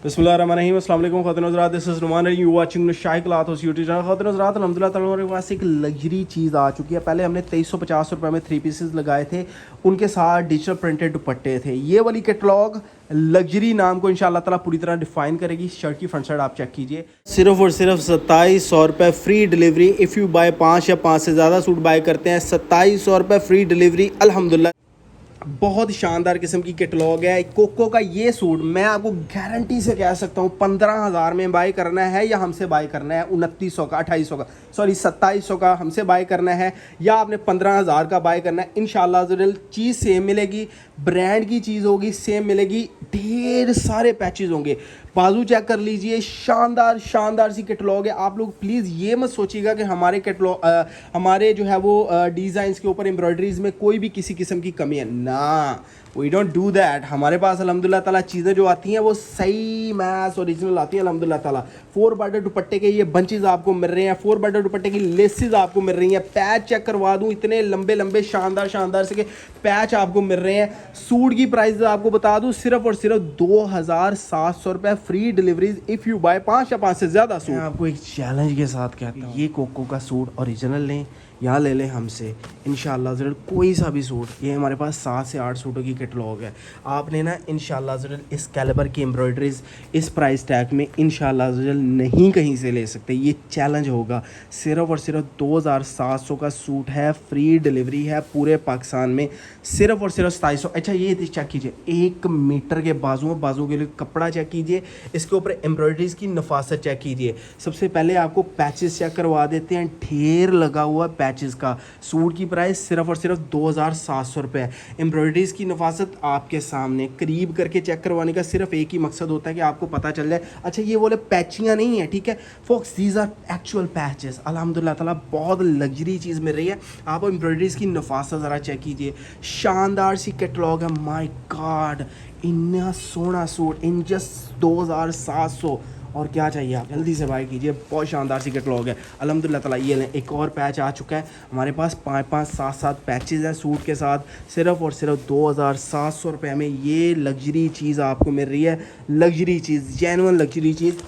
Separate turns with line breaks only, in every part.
बिस्मिल्लाहिर्रहमानिर्रहीम, अस्सलाम वालेकुम ख़वातीन हज़रात, this is Numan and you watching Shahi Cloth House YouTube channel. ख़वातीन हज़रात, अल्हम्दुलिल्लाह ताला हमारे पास एक लग्जरी चीज़ आ चुकी है। पहले हमने 2350 रुपये में 3 पीसेस लगाए थे, उनके साथ डिजिटल प्रिंटेड दुपट्टे थे। ये वाली कैटलॉग लग्जरी नाम को इंशाल्लाह ताला पूरी तरह डिफाइन करेगी। शर्ट की फ्रंट साइड आप चेक कीजिए, सिर्फ और सिर्फ 2700 रुपये free delivery. If you buy 5 या 5 से ज़्यादा सूट बाय करते हैं 2700 रुपये फ्री डिलीवरी। अल्हम्दुलिल्लाह बहुत शानदार किस्म की कैटलॉग है। कोको का ये सूट मैं आपको गारंटी से कह सकता हूँ 15,000 में बाय करना है या हमसे बाय करना है 2900 का, 2800 का, सॉरी 2700 का हमसे बाय करना है या आपने 15,000 का बाय करना है। इंशाल्लाह ज़रूर चीज़ सेम मिलेगी, ब्रांड की चीज़ होगी, सेम मिलेगी, ढेर सारे पैचेस होंगे। बाजू चेक कर लीजिए, शानदार शानदार सी कैटलॉग है। आप लोग प्लीज़ ये मत सोचिएगा कि हमारे कैटलॉग हमारे जो है वो डिज़ाइंस के ऊपर एम्ब्रॉयडरीज़ में कोई भी किसी किस्म की कमी है ना। We don't do that. हमारे पास अल्हम्दुलिल्लाह ताला चीज़ें जो आती हैं वो सही मैस ओरिजिनल आती हैं अल्हम्दुलिल्लाह ताला। 4 बॉर्डर दुपट्टे के ये बंचेस आपको मिल रहे हैं, 4 बॉर्डर दुपट्टे की लेसेस आपको मिल रही हैं। पैच चेक करवा दूँ, इतने लंबे लंबे शानदार शानदार से के पैच आपको मिल रहे हैं। सूट की प्राइस आपको बता दूँ सिर्फ और सिर्फ 2700 रुपये free deliveries if you buy 5 या 5 से ज़्यादा सूट। मैं आपको एक चैलेंज के साथ कहता हूँ, ये कोको का सूट ओरिजिनल लें या ले लें हमसे, इंशाल्लाह ज़रूर कोई सा भी सूट, ये हमारे पास 7 से 8 सूटों की कैटलॉग है। आपने ना इंशाल्लाह ज़रूर इस कैलिबर की एम्ब्रॉयडरीज़ इस प्राइस टैग में इंशाल्लाह ज़रूर नहीं कहीं से ले सकते। ये चैलेंज होगा। सिर्फ और सिर्फ 2700 का सूट है, फ्री डिलीवरी है पूरे पाकिस्तान में, सिर्फ और सिर्फ 2700। अच्छा ये चेक कीजिए, 1 मीटर के बाजू के लिए कपड़ा चेक कीजिए, इसके ऊपर एम्ब्रॉयडरीज़ की नफासत चेक कीजिए। सबसे पहले आपको पैचेस चेक करवा देते हैं, ढेर लगा हुआ पैचेस का। सूट की प्राइस सिर्फ और सिर्फ 2700 रुपये। एम्ब्रॉयडरीज़ की नफासत आपके सामने करीब करके चेक करवाने का सिर्फ एक ही मकसद होता है कि आपको पता चल जाए। अच्छा ये बोले पैचियाँ नहीं है, ठीक है folks, these are actual patches. अल्हम्दुलिल्लाह ताला बहुत लग्जरी चीज़ मिल रही है। आप एम्ब्रॉयडरीज़ की नफासत ज़रा चेक कीजिए, शानदार सी कैटलॉग है। माय गॉड, इतना सोना सूट इन जस्ट 2700, और क्या चाहिए, आप जल्दी से बाय कीजिए। बहुत शानदार सी कैटलॉग है अल्हम्दुलिल्लाह ताला। ये लें, एक और पैच आ चुका है हमारे पास, 5-5 7-7 पैचेस हैं सूट के साथ। सिर्फ और सिर्फ 2700 रुपये में ये लग्जरी चीज़ आपको मिल रही है। लग्जरी चीज़, जेन्युइन लग्जरी चीज़।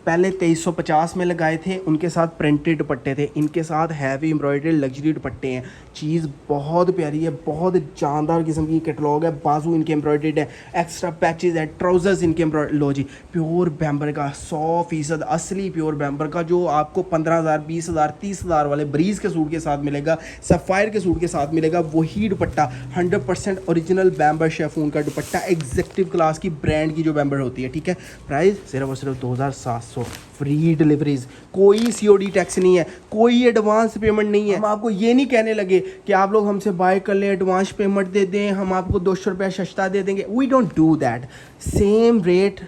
पहले 2350 में लगाए थे, उनके साथ प्रिंटेड दुपट्टे थे, इनके साथ हैवी एम्ब्रॉयडरी लग्जरी दुपट्टे हैं। चीज़ बहुत प्यारी है, बहुत जानदार किस्म की कैटलॉग है। बाजू इनके एम्ब्रॉयडर्ड है, एक्स्ट्रा पैचेस हैं, ट्राउजर्स इनके एम्ब्रॉयडर्ड। लो जी, प्योर बैम्बर का 100% असली प्योर बैम्बर का, जो आपको 15,000 20,000 30,000 वाले ब्रीज के सूट के साथ मिलेगा, सफ़ायर के सूट के साथ मिलेगा, वही दुपट्टा 100% ओरिजिनल बैम्बर शेफून का दुपट्टा, एग्जेक्टिव क्लास की ब्रांड की जो बैम्बर होती है, ठीक है। प्राइस सिर्फ और सिर्फ 2700, फ्री डिलीवरीज, कोई COD टैक्स नहीं है, कोई एडवांस पेमेंट नहीं है। हम आपको ये नहीं कहने लगे कि आप लोग हमसे बाय कर लें, एडवांस पेमेंट दे दें, हम आपको 200 रुपया सस्ता दे देंगे। We don't do that, same rate.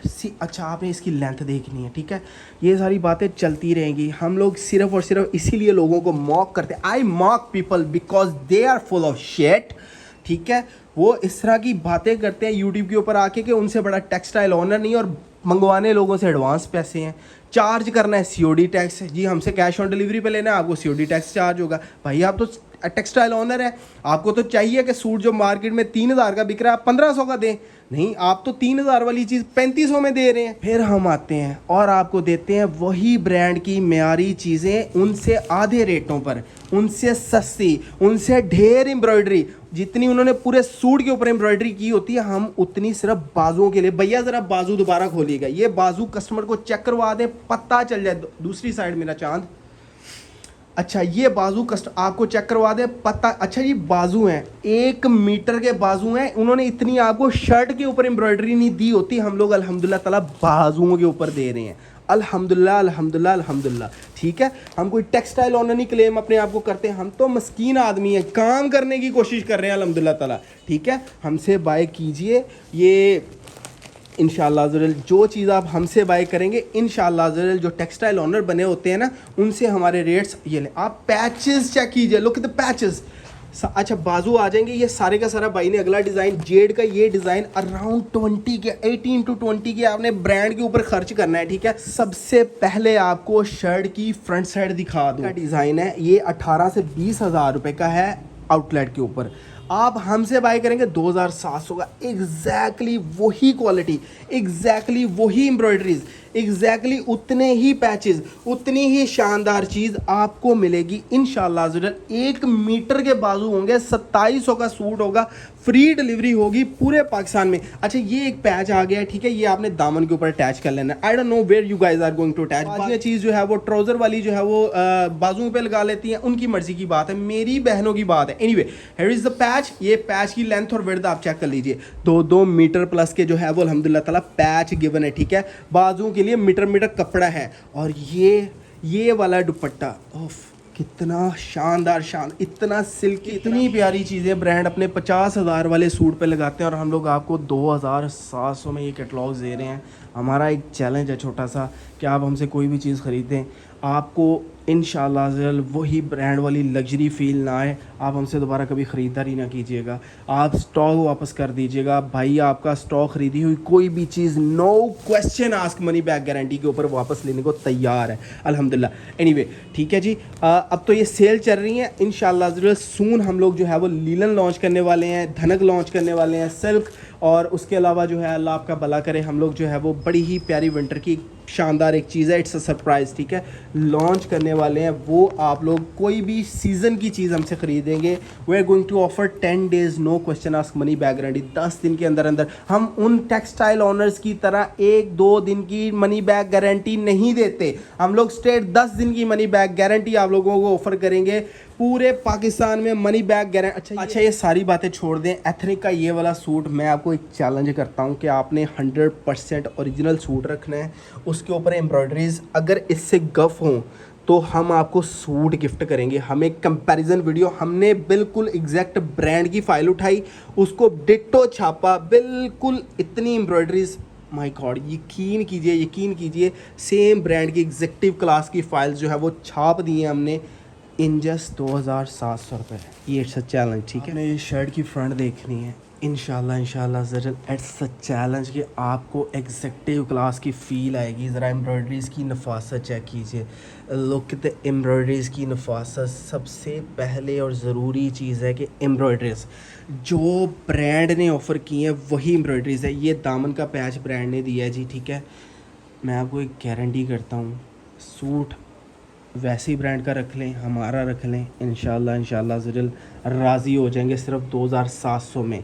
अच्छा आपने इसकी लेंथ देखनी है, ठीक है, ये सारी बातें चलती रहेंगी। हम लोग सिर्फ और सिर्फ इसीलिए लोगों को मॉक करते हैं। I mock people because they are full of shit, ठीक है। वो इस तरह की बातें करते हैं यूट्यूब के ऊपर आके कि उनसे बड़ा टेक्सटाइल ओनर नहीं, और मंगवाने लोगों से एडवांस पैसे हैं, चार्ज करना है COD टैक्स। जी हमसे कैश ऑन डिलीवरी पे लेना है, आपको COD टैक्स चार्ज होगा। भाई आप तो टेक्सटाइल ओनर है, आपको तो चाहिए कि सूट जो मार्केट में 3,000 का बिक रहा है आप 1,500 का दें। नहीं, आप तो 3,000 वाली चीज़ 3500 में दे रहे हैं। फिर हम आते हैं और आपको देते हैं वही ब्रांड की मेयारी चीज़ें, उनसे आधे रेटों पर, उनसे सस्ती, उनसे ढेर एम्ब्रॉयडरी। जितनी उन्होंने पूरे सूट के ऊपर एम्ब्रॉयडरी की होती है, हम उतनी सिर्फ बाजुओं के लिए। भैया ज़रा बाजू दोबारा खोलिएगा, ये बाजू कस्टमर को चेक करवा दें, पता चल जाए। दूसरी साइड मेरा चांद, अच्छा ये बाजू आपको चेक करवा दे, पता। अच्छा ये बाजू हैं, 1 मीटर के बाजू हैं। उन्होंने इतनी आपको शर्ट के ऊपर एम्ब्रॉयडरी नहीं दी होती, हम लोग अल्हम्दुलिल्लाह ताला बाजुओं के ऊपर दे रहे हैं। अल्हम्दुलिल्लाह अल्हम्दुलिल्लाह अल्हम्दुलिल्लाह, ठीक है। हम कोई टेक्सटाइल ओनर नहीं क्लेम अपने आप को करते हैं, हम तो मस्कीन आदमी हैं, काम करने की कोशिश कर रहे हैं अल्हम्दुलिल्लाह ताला, ठीक है। हमसे बाय कीजिए, ये इंशाल्लाह ज़रूर जो चीज़ आप हमसे बाय करेंगे इंशाल्लाह ज़रूर जो टेक्सटाइल ओनर बने होते हैं ना, उनसे हमारे रेट्स ये लें। आप पैचेस चेक कीजिए, लुक एट द पैचेस। अच्छा बाजू आ जाएंगे, ये सारे का सारा भाई ने अगला डिज़ाइन, जेड का ये डिज़ाइन अराउंड 20 के 18 to 20 के आपने ब्रांड के ऊपर खर्च करना है, ठीक है। सबसे पहले आपको शर्ट की फ्रंट साइड दिखा दूँ, डिज़ाइन है ये 18 से 20 हज़ार रुपये का है आउटलेट के ऊपर। आप हमसे बाय करेंगे 2700 का, एग्जैक्टली वही क्वालिटी, एग्जैक्टली वही एम्ब्रॉयडरीज, एग्जैक्टली उतने ही पैचेस, उतनी ही शानदार चीज़ आपको मिलेगी इंशाल्लाह अज़्ज़ वजल। 1 मीटर के बाजू होंगे, 2700 का सूट होगा, फ्री डिलीवरी होगी पूरे पाकिस्तान में। अच्छा ये एक पैच आ गया है, ठीक है, ये आपने दामन के ऊपर अटैच कर लेना है। I don't know where you guys are going to attach. बाकी चीज़ जो है वो ट्राउज़र वाली जो है वो बाजुओं पे लगा लेती हैं, उनकी मर्जी की बात है, मेरी बहनों की बात है। Anyway here is the patch. ये पैच की लेंथ और विड्थ आप चेक कर लीजिए, 2 मीटर प्लस के जो है वो अल्हम्दुलिल्लाह ताला पैच गिवन है, ठीक है। बाजुओं के लिए मीटर कपड़ा है। और ये वाला दुपट्टा, ओफ कितना शानदार, इतना सिल्की, इतनी प्यारी चीज़ें ब्रांड अपने 50,000 वाले सूट पे लगाते हैं और हम लोग आपको 2700 में ये कैटलॉग्स दे रहे हैं। हमारा एक चैलेंज है छोटा सा कि आप हमसे कोई भी चीज़ ख़रीदें, आपको इंशाल्लाह ज़ल वही ब्रांड वाली लग्जरी फील ना आए, आप हमसे दोबारा कभी ख़रीदारी ना कीजिएगा, आप स्टॉक वापस कर दीजिएगा। भाई आपका स्टॉक ख़रीदी हुई कोई भी चीज़ no question ask money back guarantee के ऊपर वापस लेने को तैयार है अल्हम्दुलिल्लाह। एनीवे ठीक है जी, अब तो ये सेल चल रही है, इंशाल्लाह ज़रूर सून हम लोग जो है वो लीलन लॉन्च करने वाले हैं, धनक लॉन्च करने वाले हैं, सिल्क, और उसके अलावा जो है अल्लाह आपका भला करे हम लोग जो है वो बड़ी ही प्यारी विंटर की शानदार एक चीज़ है, इट्स अ सरप्राइज़, ठीक है, लॉन्च करने वाले हैं। वो आप लोग कोई भी सीज़न की चीज़ हमसे ख़रीदेंगे, we are going to offer 10 days no question ask money back guarantee. 10 दिन के अंदर अंदर हम उन टेक्सटाइल ऑनर्स की तरह 1-2 दिन की मनी बैक गारंटी नहीं देते, हम लोग स्ट्रेट 10 दिन की मनी बैक गारंटी आप लोगों को ऑफर करेंगे पूरे पाकिस्तान में मनी बैक गारंटी। अच्छा ये सारी बातें छोड़ दें, एथनिक का ये वाला सूट मैं आपको एक चैलेंज करता हूँ कि आपने 100% ओरिजिनल सूट रखना है, उसके ऊपर एम्ब्रॉयडरीज अगर इससे गफ हों तो हम आपको सूट गिफ्ट करेंगे। हमें कंपैरिजन वीडियो, हमने बिल्कुल एग्जैक्ट ब्रांड की फ़ाइल उठाई, उसको डिट्टो छापा, बिल्कुल इतनी एम्ब्रॉयडरीज, माय गॉड यकीन कीजिए सेम ब्रांड की एग्जेक्टिव क्लास की फाइल्स जो है वो छाप दी हैं हमने इन जस्ट 2700 रुपये। ये इट्स अ चैलेंज, ठीक है। ये शर्ट की फ्रंट देखनी है, इंशाल्लाह ज़रूर इट्स अ चैलेंज कि आपको एग्जेक्टिव क्लास की फ़ील आएगी। ज़रा एम्ब्रॉयडरीज़ की नफासत चेक कीजिए, लुक एट द एम्ब्रॉयडरीज़ की नफासत। सबसे पहले और ज़रूरी चीज़ है कि एम्ब्रॉयडरीज़ जो ब्रांड ने ऑफ़र की हैं वही एम्ब्रॉयडरीज़ है। ये दामन का पैच ब्रांड ने दिया है जी, ठीक है। मैं आपको एक गारंटी करता हूँ, सूट वैसे ही ब्रांड का रख लें, हमारा रख लें, इंशाल्लाह ज़रूर राज़ी हो जाएंगे सिर्फ 2700 में।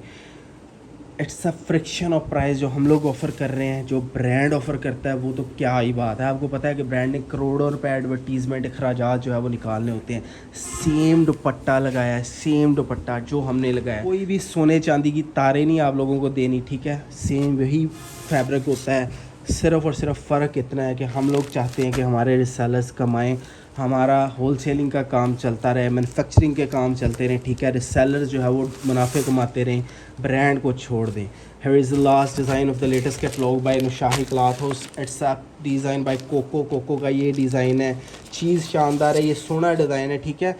It's a friction of price जो हम लोग ऑफ़र कर रहे हैं, जो ब्रांड ऑफ़र करता है वो तो क्या ही बात है। आपको पता है कि ब्रांड ने करोड़ों रुपए एडवर्टीज़मेंट अखराजात जो है वो निकालने होते हैं। सेम दुपट्टा लगाया है, सेम दुपट्टा जो हमने लगाया, कोई भी सोने चांदी की तारें नहीं आप लोगों को देनी, ठीक है। सेम वही फैब्रिक होता है, सिर्फ़ और सिर्फ फ़र्क इतना है कि हम लोग चाहते हैं कि हमारे रिसेलर्स कमाएं, हमारा होलसेलिंग का काम चलता रहे, मैन्युफैक्चरिंग के काम चलते रहें, ठीक है। रिसेलर्स जो है वो मुनाफे कमाते रहें, ब्रांड को छोड़ दें। Here is the last design of the latest catalogue by Nushahi Cloth House. It's a design by Coco का ये डिज़ाइन है, चीज़ शानदार है, ये सोना डिज़ाइन है, ठीक है।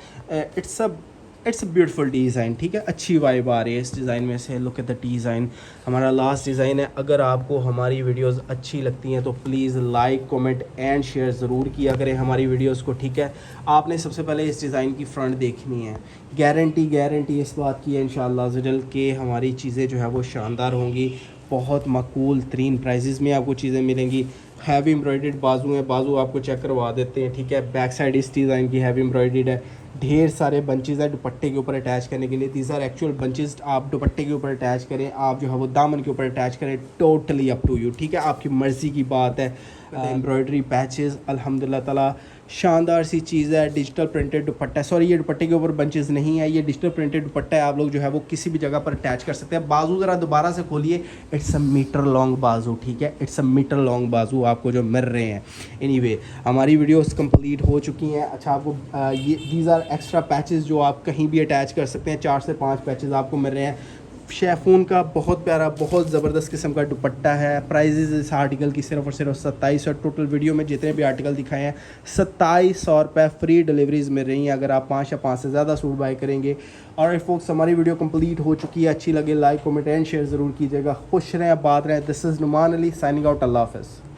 इट्स अ ब्यूटीफुल डिज़ाइन, ठीक है, अच्छी वाइब आ रही है इस डिज़ाइन में से। लुक एट द डिज़ाइन, हमारा लास्ट डिज़ाइन है। अगर आपको हमारी वीडियोस अच्छी लगती हैं तो please like comment and share ज़रूर किया करें हमारी वीडियोस को, ठीक है। आपने सबसे पहले इस डिज़ाइन की फ्रंट देखनी है, गारंटी इस बात की है इंशाल्लाह ज़रूर कि हमारी चीज़ें जो है वो शानदार होंगी, बहुत माकूल तरीन प्राइजेज़ में आपको चीज़ें मिलेंगी। हैवी एम्ब्रॉयडर्ड बाजू है, बाजू आपको चेक करवा देते हैं, ठीक है। बैक साइड इस डिज़ाइन की हैवी एम्ब्रॉयडर्ड है, ढेर सारे बंचेज़ है दुपट्टे के ऊपर अटैच करने के लिए। दीज आर एक्चुअल बंचेज़, आप दुपट्टे के ऊपर अटैच करें, आप जो है वो दामन के ऊपर अटैच करें, टोटली अप टू यू, ठीक है, आपकी मर्ज़ी की बात है। एम्ब्रॉयडरी पैचेस अल्हम्दुलिल्लाह ताला शानदार सी चीज़ है। डिजिटल प्रिंटेड दुपट्टा, सॉरी ये दुपट्टे के ऊपर बंचेस नहीं है, ये डिजिटल प्रिंटेड दुपट्टा है, आप लोग जो है वो किसी भी जगह पर अटैच कर सकते हैं। बाजू ज़रा दोबारा से खोलिए, इट्स अ मीटर लॉन्ग बाजू, ठीक है, इट्स अ मीटर लॉन्ग बाजू आपको जो मिल रहे हैं। एनीवे हमारी वीडियोस कंप्लीट हो चुकी हैं। अच्छा आपको ये दीज आर एक्स्ट्रा पैचेस जो आप कहीं भी अटैच कर सकते हैं, 4 से 5 पैचेस आपको मिल रहे हैं। शेफून का बहुत प्यारा, बहुत ज़बरदस्त किस्म का दुपट्टा है। प्राइजेज़ इस आर्टिकल की सिर्फ और सिर्फ 2700। टोटल वीडियो में जितने भी आर्टिकल दिखाए हैं 2700 रुपये फ्री डिलीवरीज मिल रही हैं अगर आप 5 या 5 से ज़्यादा सूट बाय करेंगे। और फोक्स हमारी वीडियो कंप्लीट हो चुकी है, अच्छी लगे लाइक कमेंट एंड शेयर ज़रूर कीजिएगा। खुश रहें, आबाद रहें। This is Numan Ali signing out. अल्लाह हाफ़िज़।